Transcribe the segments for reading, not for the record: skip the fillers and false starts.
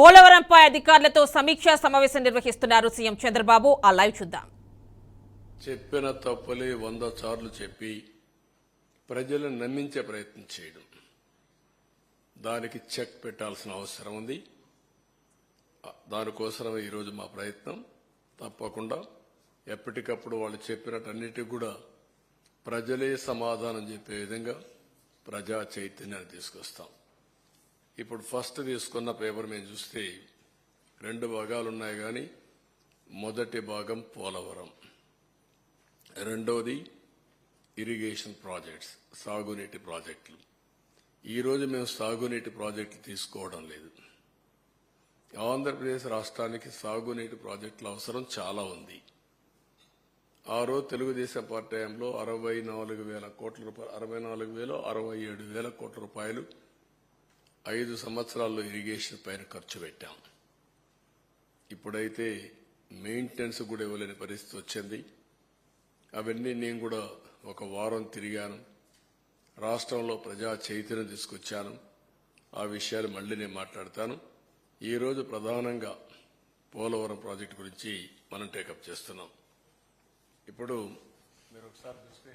పోలవరంపై అధికారులతో సమీక్షా సమావేశం నిర్వహిస్తున్నారు సీఎం చంద్రబాబు. ఆ లైవ్ చూద్దాం. చెప్పిన తప్పులే 100 సార్లు చెప్పి ప్రజలను నమ్మించే ప్రయత్నం చేయడం, దానికి చెక్ పెట్టాల్సిన అవసరం ఉంది. దానికోసమే ఈరోజు మా ప్రయత్నం. తప్పకుండా ఎప్పటికప్పుడు వాళ్ళు చెప్పినట్టన్నిటికీ కూడా ప్రజలే సమాధానం చెప్పే విధంగా ప్రజా చైతన్యాన్ని తీసుకొస్తాం. ఇప్పుడు ఫస్ట్ తీసుకున్న పేపర్ మేము చూస్తే 2 భాగాలున్నాయి. కానీ మొదటి భాగం పోలవరం, రెండవది ఇరిగేషన్ ప్రాజెక్ట్స్, సాగునీటి ప్రాజెక్టులు. ఈరోజు మేము సాగునీటి ప్రాజెక్టులు తీసుకోవడం లేదు. ఆంధ్రప్రదేశ్ రాష్ట్రానికి సాగునీటి ప్రాజెక్టుల అవసరం చాలా ఉంది. ఆ రోజు తెలుగుదేశం పార్టీ టైంలో 64,000 కోట్ల రూపాయలు, 67,000 కోట్ల రూపాయలు 5 సంవత్సరాల్లో ఇరిగేషన్ పైన ఖర్చు పెట్టాం. ఇప్పుడైతే మెయింటెనెన్స్ కూడా ఇవ్వలేని పరిస్థితి వచ్చింది. అవన్నీ నేను కూడా ఒక వారం తిరిగాను. రాష్ట్రంలో ప్రజా చైతన్యం తీసుకొచ్చాను. ఆ విషయాలు మళ్లీ నేను మాట్లాడతాను. ఈ రోజు ప్రధానంగా పోలవరం ప్రాజెక్టు గురించి మనం టేకప్ చేస్తున్నాం. ఇప్పుడు మీరు ఒకసారి చూస్తే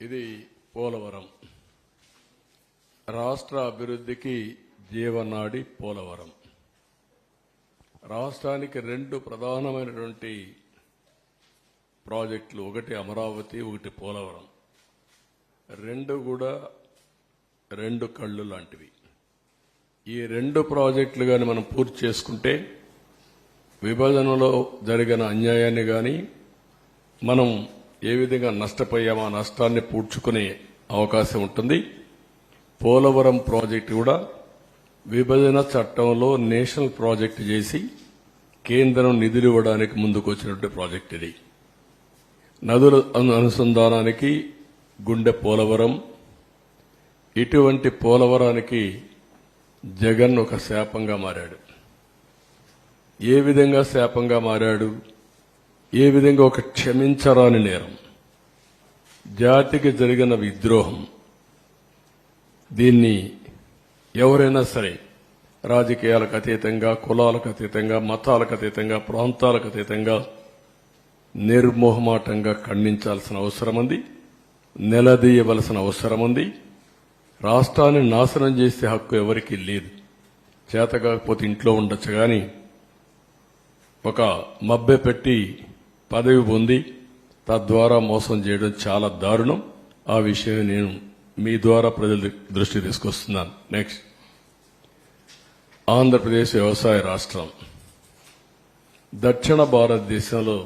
ఇది పోలవరం రాష్ట్ర అభివృద్ధికి జీవనాడి. పోలవరం రాష్ట్రానికి 2 ప్రధానమైనటువంటి ప్రాజెక్టులు, ఒకటి అమరావతి, ఒకటి పోలవరం. 2 కూడా 2 కళ్ళు లాంటివి. ఈ 2 ప్రాజెక్టులు కానీ మనం పూర్తి చేసుకుంటే విభజనలో జరిగిన అన్యాయాన్ని కానీ మనం ఏ విధంగా నష్టపోయామో ఆ నష్టాన్ని పూడ్చుకునే అవకాశం ఉంటుంది. పోలవరం ప్రాజెక్టు కూడా విభజన చట్టంలో నేషనల్ ప్రాజెక్టు చేసి కేంద్రం నిధులు ఇవ్వడానికి ముందుకు వచ్చినటువంటి ప్రాజెక్టు ఇది. నదుల అనుసంధానానికి గుండె పోలవరం. ఇటువంటి పోలవరానికి జగన్ ఒక శాపంగా మారాడు. ఏ విధంగా శాపంగా మారాడు? ఏ విధంగా ఒక క్షమించరాని నేరం, జాతికి జరిగిన విద్రోహం. దీన్ని ఎవరైనా సరే రాజకీయాలకు అతీతంగా, కులాలకు అతీతంగా, మతాలకు అతీతంగా, ప్రాంతాలకు అతీతంగా నిర్మోహమాటంగా ఖండించాల్సిన అవసరం ఉంది. నిలదీయవలసిన అవసరం ఉంది. రాష్ట్రాన్ని నాశనం చేసే హక్కు ఎవరికీ లేదు. చేత కాకపోతే ఇంట్లో ఉండొచ్చు, కానీ ఒక మభ్య పెట్టి పదవి పొంది తద్వారా మోసం చేయడం చాలా దారుణం. ఆ విషయం నేను మీ ద్వారా ప్రజల దృష్టి తీసుకొస్తున్నాను. నెక్స్ట్, ఆంధ్రప్రదేశ్ వ్యవసాయ రాష్ట్రం. దక్షిణ భారతదేశంలో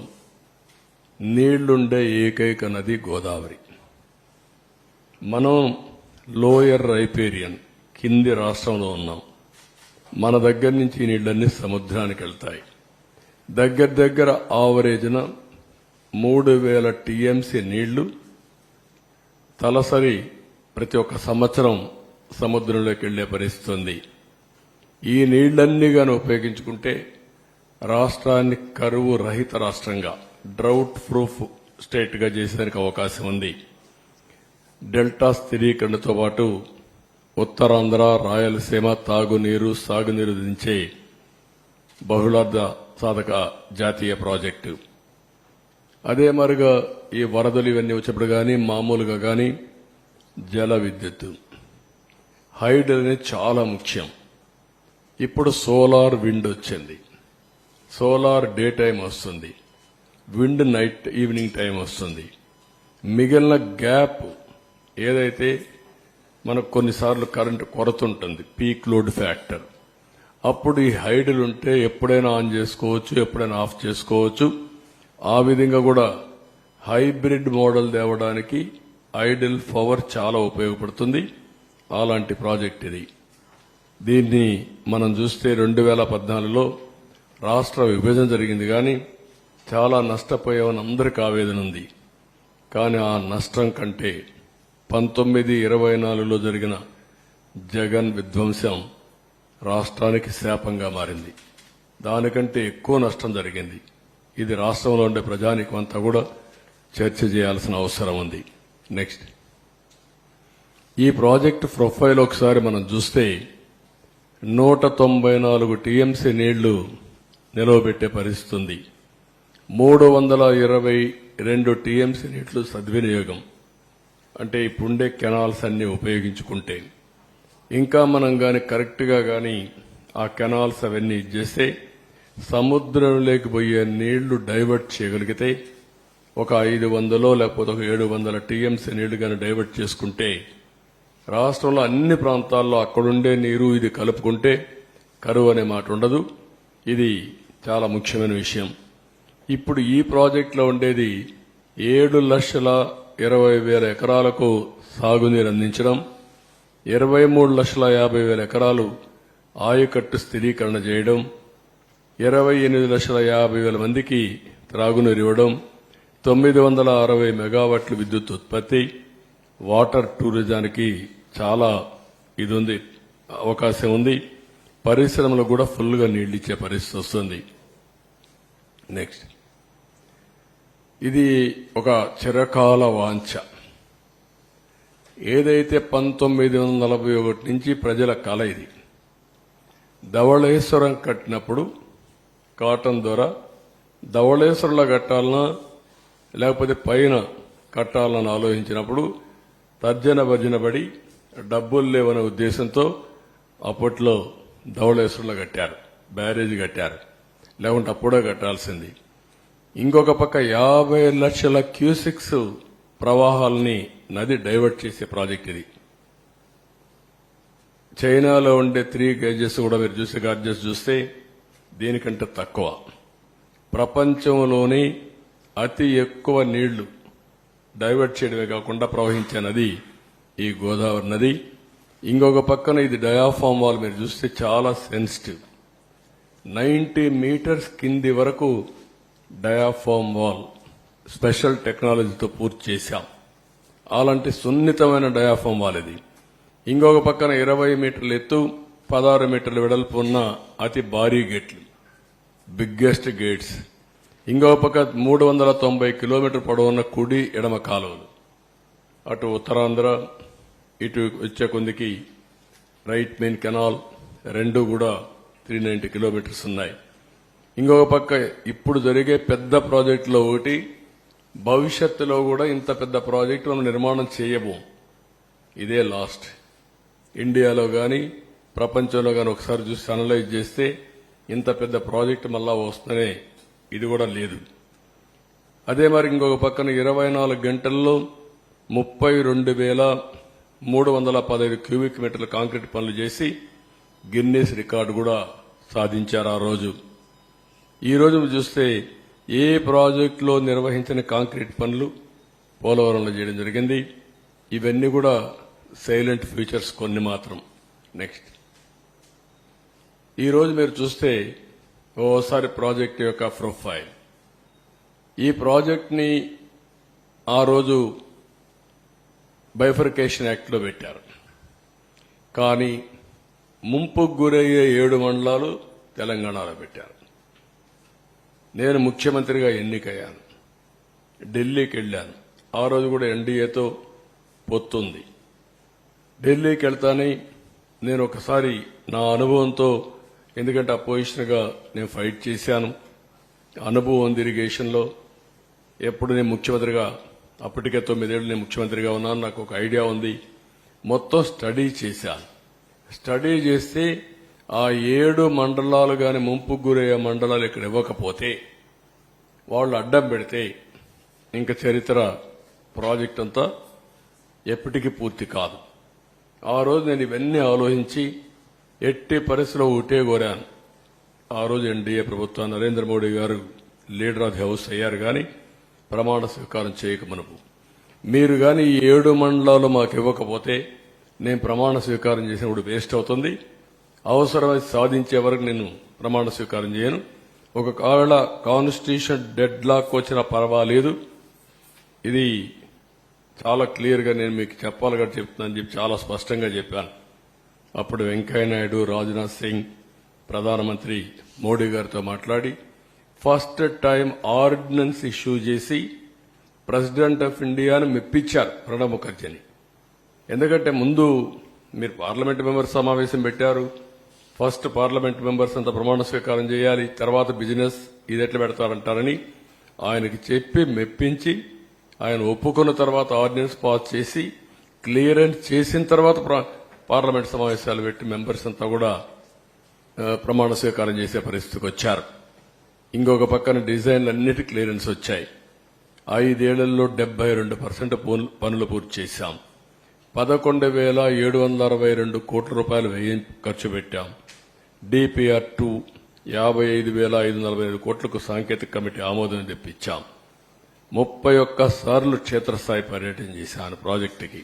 నీళ్లుండే ఏకైక నది గోదావరి. మనం లోయర్ రైపేరియన్ కింది రాష్ట్రంలో ఉన్నాం. మన దగ్గర నుంచి ఈ నీళ్లన్నీ సముద్రానికి వెళ్తాయి. దగ్గర ఆవరేజ్న 3,000 టీఎంసీ నీళ్లు తలసరి ప్రతి ఒక్క సంవత్సరం సముద్రంలోకి వెళ్లే పరిస్థితి ఉంది. ఈ నీళ్లన్నీ గాని ఉపయోగించుకుంటే రాష్ట్రాన్ని కరువు రహిత రాష్ట్రంగా, డ్రౌట్ ప్రూఫ్ స్టేట్ గా చేసేందుకు అవకాశం ఉంది. డెల్టా స్థిరీకరణతో పాటు ఉత్తరాంధ్ర, రాయలసీమ తాగునీరు, సాగునీరు దించే బహుళార్థ సాధక జాతీయ ప్రాజెక్టు. అదే మరిగా ఈ వరదలు ఇవన్నీ వచ్చినప్పుడు కానీ, మామూలుగా కానీ జల విద్యుత్, హైడ్ అనేది చాలా ముఖ్యం. ఇప్పుడు సోలార్ విండ్ వచ్చింది. సోలార్ డే టైం వస్తుంది, విండ్ నైట్ ఈవినింగ్ టైం వస్తుంది. మిగిలిన గ్యాప్ ఏదైతే మనకు కొన్నిసార్లు కరెంటు కొరత ఉంటుంది, పీక్ లోడ్ ఫ్యాక్టర్, అప్పుడు ఈ హైడ్లు ఉంటే ఎప్పుడైనా ఆన్ చేసుకోవచ్చు, ఎప్పుడైనా ఆఫ్ చేసుకోవచ్చు. ఆ విధంగా కూడా హైబ్రిడ్ మోడల్ తేవడానికి ఐడిల్ పవర్ చాలా ఉపయోగపడుతుంది. అలాంటి ప్రాజెక్ట్ ఇది. దీన్ని మనం చూస్తే 2014లో రాష్ట్ర విభజన జరిగింది, కానీ చాలా నష్టపోయామని అందరికీ ఆవేదన ఉంది. కానీ ఆ నష్టం కంటే 1924లో జరిగిన జగన్ విధ్వంసం రాష్ట్రానికి శాపంగా మారింది. దానికంటే ఎక్కువ నష్టం జరిగింది. ఇది రాష్ట్రంలో ఉండే ప్రజానీకం అంతా కూడా చర్చ చేయాల్సిన అవసరం ఉంది. నెక్స్ట్, ఈ ప్రాజెక్టు ప్రొఫైల్ ఒకసారి మనం చూస్తే 194 టీఎంసీ నీళ్లు నిలవబెట్టే పరిస్థితి ఉంది. 322 టీఎంసీ నీళ్లు సద్వినియోగం, అంటే ఇప్పుడుండే కెనాల్స్ అన్ని ఉపయోగించుకుంటే. ఇంకా మనం కరెక్ట్గా ఆ కెనాల్స్ అవన్నీ ఇచ్చేస్తే సముద్రంలోకి పోయే నీళ్లు డైవర్ట్ చేయగలిగితే ఒక 500 లేకపోతే ఒక 700 టీఎంసీ నీళ్లు డైవర్ట్ చేసుకుంటే రాష్ట్రంలో అన్ని ప్రాంతాల్లో అక్కడుండే నీరు ఇది కలుపుకుంటే కరువు అనే మాట ఉండదు. ఇది చాలా ముఖ్యమైన విషయం. ఇప్పుడు ఈ ప్రాజెక్టులో ఉండేది 7,20,000 ఎకరాలకు సాగునీరు అందించడం, 23,50,000 ఎకరాలు ఆయకట్టు స్థిరీకరణ చేయడం, 28,50,000 మందికి త్రాగునీరు ఇవ్వడం, 960 మెగావాట్ల విద్యుత్ ఉత్పత్తి, వాటర్ టూరిజానికి చాలా ఇది ఉంది, అవకాశం ఉంది. పరిశ్రమలు కూడా ఫుల్గా నీళ్లు ఇచ్చే పరిస్థితి వస్తుంది. నెక్స్ట్, ఇది ఒక చిరకాల వాంఛ. ఏదైతే 1941 నుంచి ప్రజల కల ఇది. ధవళేశ్వరం కట్టినప్పుడు కాటన్ ద్వారా ధవళేశ్వరంలో కట్టాలన్నా లేకపోతే పైన కట్టాలని ఆలోచించినప్పుడు తర్జన భర్జన పడి డబ్బులు లేవనే ఉద్దేశంతో అప్పట్లో ధవళేశ్వరంలో కట్టారు, బ్యారేజీ కట్టారు. లేకుంటే అప్పుడే కట్టాల్సింది. ఇంకొక పక్క 50 లక్షల క్యూసిక్స్ ప్రవాహాలని నది డైవర్ట్ చేసే ప్రాజెక్ట్ ఇది. చైనాలో ఉండే 3 గేజెస్ కూడా మీరు గార్జెస్ చూస్తే దీనికంటే తక్కువ. ప్రపంచంలోని అతి ఎక్కువ నీళ్లు డైవర్ట్ చేయడమే కాకుండా ప్రవహించే నది ఈ గోదావరి నది. ఇంకొక పక్కన ఇది డయాఫామ్ వాల్ మీరు చూస్తే చాలా సెన్సిటివ్. 90 మీటర్స్ కింది వరకు డయాఫామ్ వాల్ స్పెషల్ టెక్నాలజీతో పూర్తి చేశాం. అలాంటి సున్నితమైన డయాఫామ్ వాల్ ఇది. ఇంకొక పక్కన 20 మీటర్ల ఎత్తు, 16 మీటర్ల వెడల్పు ఉన్న అతి భారీ గేట్లు, బిగ్గెస్ట్ గేట్స్. ఇంకొక పక్క 390 కిలోమీటర్ పొడవున్న కుడి ఎడమ కాలువలు. అటు ఉత్తరాంధ్ర ఇటు వచ్చే కొందికి రైట్ మెయిన్ కెనాల్ రెండు కూడా 390 కిలోమీటర్స్ ఉన్నాయి. ఇంకొక పక్క ఇప్పుడు జరిగే పెద్ద ప్రాజెక్టులో ఒకటి, భవిష్యత్తులో కూడా ఇంత పెద్ద ప్రాజెక్టు మనం నిర్మాణం చేయబోం. ఇదే లాస్ట్. ఇండియాలో గాని ప్రపంచంలో గాని ఒకసారి చూసి అనలైజ్ చేస్తే ఇంత పెద్ద ప్రాజెక్టు మళ్ళా వస్తూనే ఇది కూడా లేదు. అదే మరి ఇంకొక పక్కన 24 గంటల్లో 32,315 క్యూబిక్ మీటర్ల కాంక్రీట్ పనులు చేసి గిన్నెస్ రికార్డు కూడా సాధించారు ఆ రోజు. ఈ రోజు చూస్తే ఏ ప్రాజెక్టులో నిర్వహించిన కాంక్రీట్ పనులు పోలవరంలో చేయడం జరిగింది. ఇవన్నీ కూడా సైలెంట్ ఫ్యూచర్స్ కొన్ని మాత్రం. నెక్స్ట్, ఈ రోజు మీరు చూస్తే ఓసారి ప్రాజెక్ట్ యొక్క ప్రొఫైల్. ఈ ప్రాజెక్ట్ని ఆ రోజు బైఫర్కేషన్ యాక్ట్లో పెట్టారు. కానీ ముంపుకు గురయ్యే 7 మండలాలు తెలంగాణలో పెట్టారు. నేను ముఖ్యమంత్రిగా ఎన్నికయ్యాను, ఢిల్లీకి వెళ్ళాను. ఆ రోజు కూడా ఎన్డీఏతో పొత్తుంది. ఢిల్లీకి వెళ్తానే నేను ఒకసారి నా అనుభవంతో, ఎందుకంటే అపోజిషన్గా నేను ఫైట్ చేశాను, అనుభవం ఉంది ఇరిగేషన్లో. ఎప్పుడు నేను ముఖ్యమంత్రిగా, అప్పటికే 9 ఏళ్లు నేను ముఖ్యమంత్రిగా ఉన్నాను, నాకు ఒక ఐడియా ఉంది. మొత్తం స్టడీ చేశాను. స్టడీ చేస్తే ఆ 7 మండలాలు గాని ముంపుకు గురయ్యే మండలాలు ఇక్కడ ఇవ్వకపోతే, వాళ్ళు అడ్డం పెడితే ఇంకా చరిత్ర ప్రాజెక్ట్ అంతా ఎప్పటికీ పూర్తి కాదు. ఆ రోజు నేను ఇవన్నీ ఆలోచించి ఎట్టి పరిస్థితిలో ఒకటే కోరాను. ఆ రోజు ఎన్డీఏ ప్రభుత్వం నరేంద్ర మోడీ గారు లీడర్ ఆఫ్ ది హౌస్ అయ్యారు. కానీ ప్రమాణ స్వీకారం చేయక మునుపు మీరు కానీ ఈ 7 మండలాలు మాకు ఇవ్వకపోతే నేను ప్రమాణ స్వీకారం చేసినప్పుడు వేస్ట్ అవుతుంది. అవసరమైతే సాధించే వరకు నేను ప్రమాణ స్వీకారం చేయను. ఒకవేళ కాన్స్టిట్యూషన్ డెడ్ లాక్ వచ్చినా పర్వాలేదు, ఇది చాలా క్లియర్గా నేను మీకు చెప్పాలిగా చెప్తున్నానని చెప్పి చాలా స్పష్టంగా చెప్పాను. అప్పుడు వెంకయ్యనాయుడు, రాజ్నాథ్ సింగ్, ప్రధానమంత్రి మోడీ గారితో మాట్లాడి ఫస్ట్ టైం ఆర్డినెన్స్ ఇష్యూ చేసి ప్రెసిడెంట్ ఆఫ్ ఇండియాను మెప్పించారు ప్రణబ్ ముఖర్జీని. ఎందుకంటే ముందు మీరు పార్లమెంట్ మెంబర్స్ సమావేశం పెట్టారు. ఫస్ట్ పార్లమెంట్ మెంబర్స్ అంతా ప్రమాణ స్వీకారం చేయాలి, తర్వాత బిజినెస్ ఇది ఎట్లా పెడతారంటారని ఆయనకి చెప్పి మెప్పించి ఆయన ఒప్పుకున్న తర్వాత ఆర్డినెన్స్ పాస్ చేసి క్లియరెన్స్ చేసిన తర్వాత పార్లమెంట్ సమావేశాలు పెట్టి మెంబర్స్ అంతా కూడా ప్రమాణ స్వీకారం చేసే పరిస్థితికి వచ్చారు. ఇంకొక పక్కన డిజైన్లన్నిటి క్లియరెన్స్ వచ్చాయి. 5 ఏళ్లలో 72% పనులు పూర్తి చేశాం. 11,762 కోట్ల రూపాయలు ఖర్చు పెట్టాం. డిపిఆర్ 2 55,545 కోట్లకు సాంకేతిక కమిటీ ఆమోదం తెప్పించాం. 31 సార్లు క్షేత్రస్థాయి పర్యటన చేశాను ప్రాజెక్టుకి.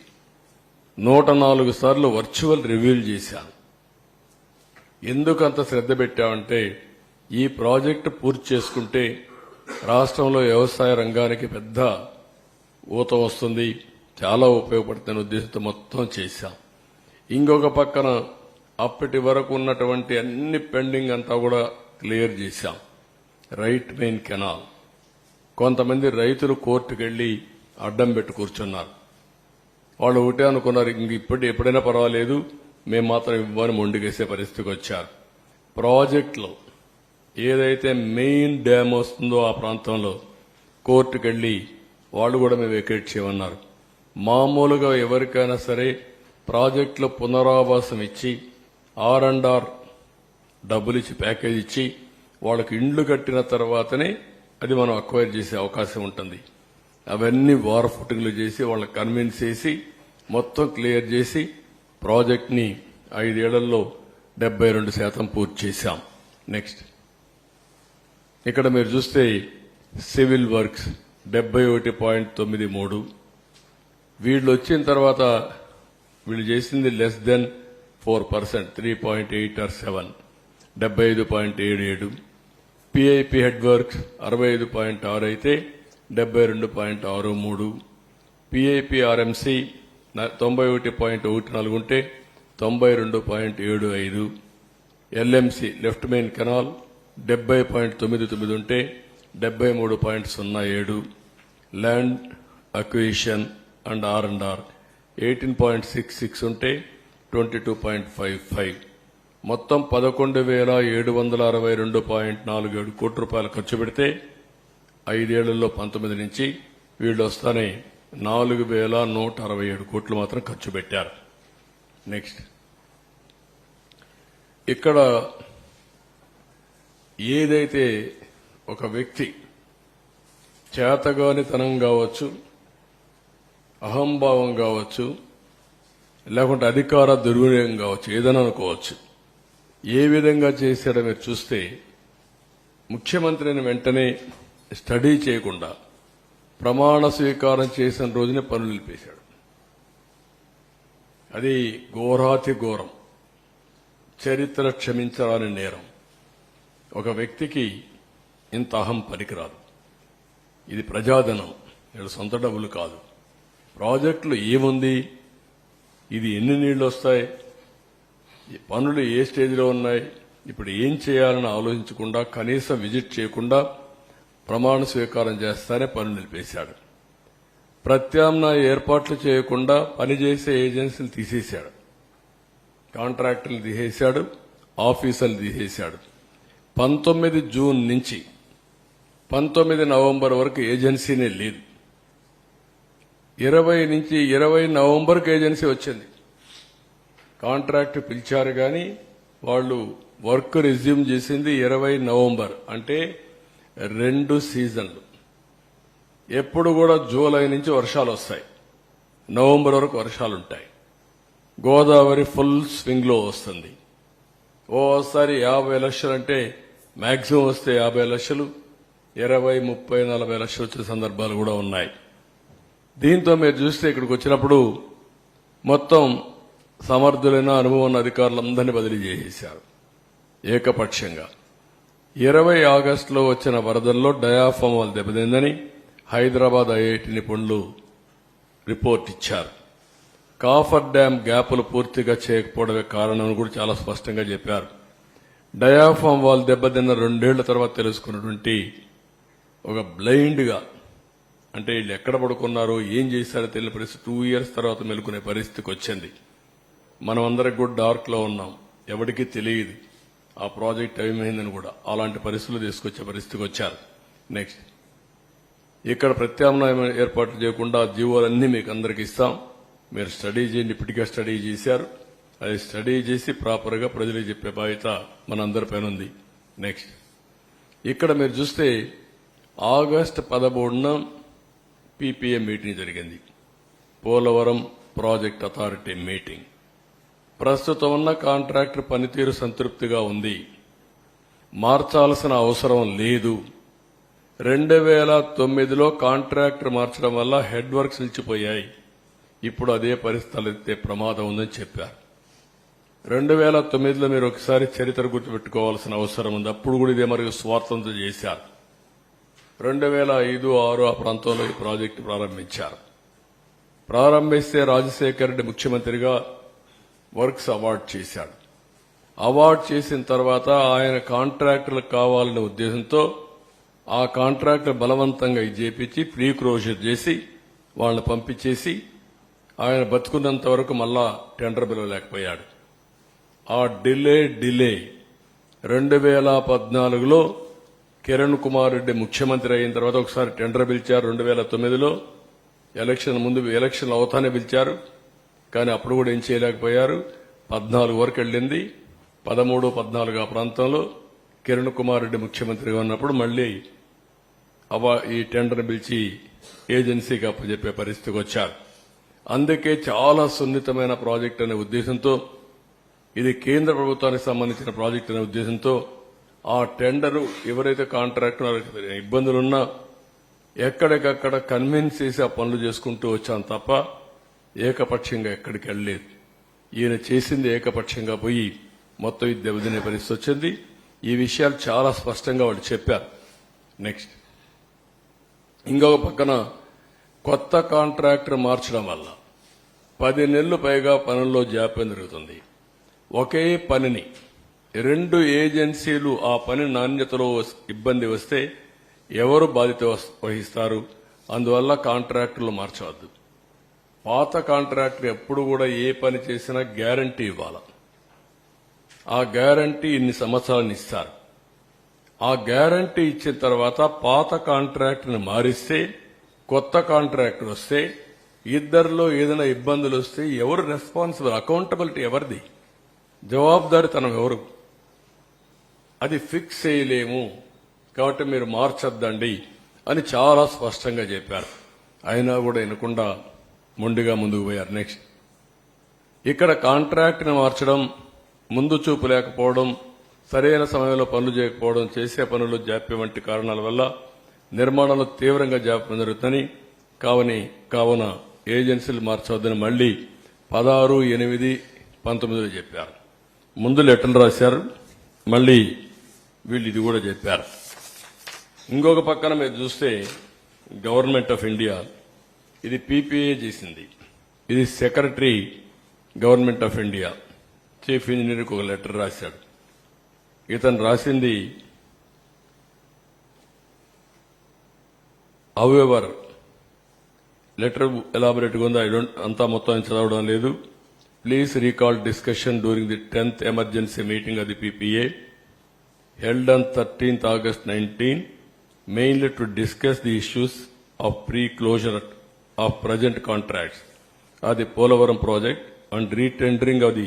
104 సార్లు వర్చువల్ రివ్యూలు చేశాను. ఎందుకు అంత శ్రద్ధ పెట్టామంటే ఈ ప్రాజెక్టు పూర్తి చేసుకుంటే రాష్ట్రంలో వ్యవసాయ రంగానికి పెద్ద ఊత వస్తుంది, చాలా ఉపయోగపడుతున్న ఉద్దేశంతో మొత్తం చేశాం. ఇంకొక పక్కన అప్పటి వరకు ఉన్నటువంటి అన్ని పెండింగ్ అంతా కూడా క్లియర్ చేశాం. రైట్ మెయిన్ కెనాల్ కొంతమంది రైతులు కోర్టుకు వెళ్లి అడ్డం పెట్టి కూర్చున్నారు. వాళ్ళు ఒకటే అనుకున్నారు, ఇంక ఎప్పుడైనా పర్వాలేదు మేము మాత్రం ఇవ్వని మొండిగేసే పరిస్థితికి వచ్చారు. ప్రాజెక్టులో ఏదైతే మెయిన్ డ్యామ్ వస్తుందో ఆ ప్రాంతంలో కోర్టుకు వెళ్లి వాళ్ళు కూడా మేము వెకేట్ చేయమన్నారు. మామూలుగా ఎవరికైనా సరే ప్రాజెక్టులో పునరావాసం ఇచ్చి R&R డబ్బులు ఇచ్చి ప్యాకేజ్ ఇచ్చి వాళ్ళకి ఇండ్లు కట్టిన తర్వాతనే అది మనం అక్వైర్ చేసే అవకాశం ఉంటుంది. అవన్నీ వార్ ఫుటింగ్లు చేసి వాళ్ళని కన్విన్స్ చేసి మొత్తం క్లియర్ చేసి ప్రాజెక్ట్ ని 5 ఏళ్లలో 72% పూర్తి చేశాం. నెక్స్ట్ ఇక్కడ మీరు చూస్తే సివిల్ వర్క్స్ 71.93. వీళ్ళు వచ్చిన తర్వాత వీళ్ళు చేసింది less than 4%, 3.8 or 7, 75.77. PIP head works 65.6 అయితే 72.63. పిఐపి ఆర్ఎంసీ 91.14 ఉంటే 92.75. ఎల్ఎంసీ లెఫ్ట్ మెయిన్ కెనాల్ 70.99 ఉంటే 73.07. ల్యాండ్ అక్విజిషన్ అండ్ R&R 18.66 ఉంటే 22.55. మొత్తం 11,762.47 కోట్ల రూపాయలు ఖర్చు పెడితే 5 ఏళ్లలో 19 నుంచి వీళ్ళు వస్తానే 4,167 కోట్లు మాత్రం ఖర్చు పెట్టారు. నెక్స్ట్ ఇక్కడ ఏదైతే ఒక వ్యక్తి చేతగానితనం కావచ్చు, అహంభావం కావచ్చు, లేకుంటే అధికార దుర్వినియోగం కావచ్చు, ఏదైనా అనుకోవచ్చు, ఏ విధంగా చేశాడో మీరు చూస్తే ముఖ్యమంత్రిని వెంటనే స్టడీ చేయకుండా ప్రమాణ స్వీకారం చేసిన రోజునే పనులు నిలిపేశాడు. అది ఘోరాతి ఘోరం, చరిత్ర క్షమించరాని నేరం. ఒక వ్యక్తికి ఇంత అహం పనికిరాదు. ఇది ప్రజాధనం, ఇది సొంత డబ్బులు కాదు. ప్రాజెక్టులు ఏముంది, ఇది ఎన్ని నీళ్లు వస్తాయి, పనులు ఏ స్టేజ్లో ఉన్నాయి, ఇప్పుడు ఏం చేయాలని ఆలోచించకుండా కనీసం విజిట్ చేయకుండా ప్రమాణ స్వీకారం చేస్తానే పనులు నిలిపేశాడు. ప్రత్యామ్నాయ ఏర్పాట్లు చేయకుండా పనిచేసే ఏజెన్సీలు తీసేశాడు, కాంట్రాక్టర్లు తీసేశాడు, ఆఫీసర్లు తీసేశాడు. 19 జూన్ నుంచి 19 నవంబర్ వరకు ఏజెన్సీనే లేదు. 20 నుంచి 20 నవంబర్కి ఏజెన్సీ వచ్చింది. కాంట్రాక్ట్ పిలిచారు కానీ వాళ్ళు వర్క్ రిజ్యూమ్ చేసింది 20 నవంబర్, అంటే 2 సీజన్లు. ఎప్పుడు కూడా జూలై నుంచి వర్షాలు వస్తాయి, నవంబర్ వరకు వర్షాలుంటాయి. గోదావరి ఫుల్ స్వింగ్ లో వస్తుంది. ఓసారి 50 లక్షలు అంటే మాక్సిమం వస్తే 50 లక్షలు, 20, 30, 40 లక్షలు వచ్చే సందర్భాలు కూడా ఉన్నాయి. దీంతో మీరు చూస్తే ఇక్కడికి వచ్చినప్పుడు మొత్తం సమర్థులైన అనుభవం ఉన్న అధికారులందరినీ బదిలీ చేసేశారు ఏకపక్షంగా. 20 ఆగస్టులో వచ్చిన వరదల్లో డయాఫామ్ వాళ్ళు దెబ్బతిందని హైదరాబాద్ ఐఐటి నిపుణులు రిపోర్ట్ ఇచ్చారు. కాఫర్ డ్యాం గ్యాపులు పూర్తిగా చేయకపోవడమే కారణం కూడా చాలా స్పష్టంగా చెప్పారు. డయాఫామ్ వాళ్ళు దెబ్బతిన్న 2 ఏళ్ల తర్వాత తెలుసుకున్నటువంటి ఒక బ్లైండ్ గా, అంటే వీళ్ళు ఎక్కడ పడుకున్నారో ఏం చేశారో తెలియని పరిస్థితి 2 years తర్వాత మెలుకునే పరిస్థితికి వచ్చింది. మనం అందరికి కూడా డార్క్ లో ఉన్నాం, ఎవరికీ తెలియదు ఆ ప్రాజెక్ట్ ఏమైందని కూడా. అలాంటి పరిస్థితులు తీసుకొచ్చే పరిస్థితికి వచ్చారు. నెక్స్ట్, ఇక్కడ ప్రత్యామ్నాయం ఏర్పాట్లు చేయకుండా జీవోలన్నీ మీకు అందరికి ఇస్తాం, మీరు స్టడీ చేయండి. ఇప్పటికే స్టడీ చేశారు, అది స్టడీ చేసి ప్రాపర్ గా ప్రజలకు చెప్పే బాధ్యత మనందరిపైన ఉంది. నెక్స్ట్, ఇక్కడ మీరు చూస్తే August 13న పీపీఏ మీటింగ్ జరిగింది, పోలవరం ప్రాజెక్ట్ అథారిటీ మీటింగ్. ప్రస్తుతం ఉన్న కాంట్రాక్టర్ పనితీరు సంతృప్తిగా ఉంది, మార్చాల్సిన అవసరం లేదు. 2009లో కాంట్రాక్టర్ మార్చడం వల్ల హెడ్ వర్క్స్ నిలిచిపోయాయి, ఇప్పుడు అదే పరిస్థితులు ఎత్తే ప్రమాదం ఉందని చెప్పారు. 2009లో మీరు ఒకసారి చరిత్ర గుర్తుపెట్టుకోవాల్సిన అవసరం ఉంది. అప్పుడు కూడా ఇదే మరి స్వార్థంతో చేశారు. 2005, 2006 ఆ ప్రాంతంలో ఈ ప్రాజెక్టు ప్రారంభించారు. ప్రారంభిస్తే రాజశేఖర్ రెడ్డి ముఖ్యమంత్రిగా వర్క్స్ అవార్డు చేశాడు. అవార్డు చేసిన తర్వాత ఆయన కాంట్రాక్టర్లకు కావాలనే ఉద్దేశంతో ఆ కాంట్రాక్టర్ బలవంతంగా చేపించి ప్రీ క్లోజర్ చేసి వాళ్ళని పంపించేసి ఆయన బతుకున్నంత వరకు మళ్ళా టెండర్ పిలవలేకపోయాడు. ఆ డిలే 2014లో కిరణ్ కుమార్ రెడ్డి ముఖ్యమంత్రి అయిన తర్వాత ఒకసారి టెండర్ పిలిచారు. 2009లో ఎలక్షన్ ముందు, ఎలక్షన్ అవుతానే పిలిచారు, కానీ అప్పుడు కూడా ఏం చేయలేకపోయారు. 14 వరకు వెళ్ళింది. 13, 14 ఆ ప్రాంతంలో కిరణ్ కుమార్ రెడ్డి ముఖ్యమంత్రిగా ఉన్నప్పుడు మళ్లీ ఈ టెండర్ పిలిచి ఏజెన్సీకి అప్పచెప్పే పరిస్థితికి వచ్చారు. అందుకే చాలా సున్నితమైన ప్రాజెక్ట్ అనే ఉద్దేశంతో, ఇది కేంద్ర ప్రభుత్వానికి సంబంధించిన ప్రాజెక్ట్ అనే ఉద్దేశంతో ఆ టెండరు ఎవరైతే కాంట్రాక్టర్ ఇబ్బందులున్నా ఎక్కడికక్కడ కన్విన్స్ చేసి ఆ పనులు చేసుకుంటూ వచ్చాం తప్ప ఏకపక్షంగా ఎక్కడికి వెళ్ళలేదు. ఈయన చేసింది ఏకపక్షంగా పోయి మొత్తం ఇది దెబ్బతినే పరిస్థితి వచ్చింది. ఈ విషయాలు చాలా స్పష్టంగా వాళ్ళు చెప్పారు. నెక్స్ట్, ఇంకొక పక్కన కొత్త కాంట్రాక్టర్ మార్చడం వల్ల 10 నెలలు పైగా పనుల్లో జాప్యం జరుగుతుంది. ఒకే పనిని 2 ఏజెన్సీలు ఆ పని నాణ్యతలో ఇబ్బంది వస్తే ఎవరు బాధ్యత వహిస్తారు? అందువల్ల కాంట్రాక్టర్లు మార్చవద్దు. పాత కాంట్రాక్టర్ ఎప్పుడు కూడా ఏ పని చేసినా గ్యారంటీ ఇవ్వాలి. ఆ గ్యారంటీ ఇన్ని సంవత్సరాలను ఇస్తారు. ఆ గ్యారంటీ ఇచ్చిన తర్వాత పాత కాంట్రాక్టర్ని మారిస్తే కొత్త కాంట్రాక్టర్ వస్తే ఇద్దరిలో ఏదైనా ఇబ్బందులు వస్తే ఎవరు రెస్పాన్సిబుల్? అకౌంటబిలిటీ ఎవరిది? జవాబుదారీతనం ఎవరు? అది ఫిక్స్ చేయలేము, కాబట్టి మీరు మార్చొద్దండి అని చాలా స్పష్టంగా చెప్పారు. అయినా కూడా వినకుండా మొండిగా ముందుకు పోయారు. నెక్స్ట్, ఇక్కడ కాంట్రాక్ట్ని మార్చడం, ముందు చూపు లేకపోవడం, సరైన సమయంలో పనులు చేయకపోవడం, చేసే పనులు జాప్యం వంటి కారణాల వల్ల నిర్మాణంలో తీవ్రంగా జాప్యం జరుగుతుందని కావున ఏజెన్సీలు మార్చవద్దని మళ్లీ 16/8/19 చెప్పారు. ముందు లెటర్లు రాశారు, మళ్లీ వీళ్ళు ఇది కూడా చెప్పారు. ఇంకొక పక్కన మీరు చూస్తే గవర్నమెంట్ ఆఫ్ ఇండియా ఇది పీపీఏ చేసింది. ఇది secretary government of India chief ఇంజనీర్కి ఒక లెటర్ రాశాడు. ఇతను రాసింది హౌఎవర్ లెటర్ ఎలాబొరేట్గా ఉందో అంతా మొత్తం చదవడం లేదు. Please recall discussion during the 10th emergency meeting of the PPA held on 13th August 19, mainly to discuss the issues of pre-closure of present contracts of the Polavaram project and retendering of the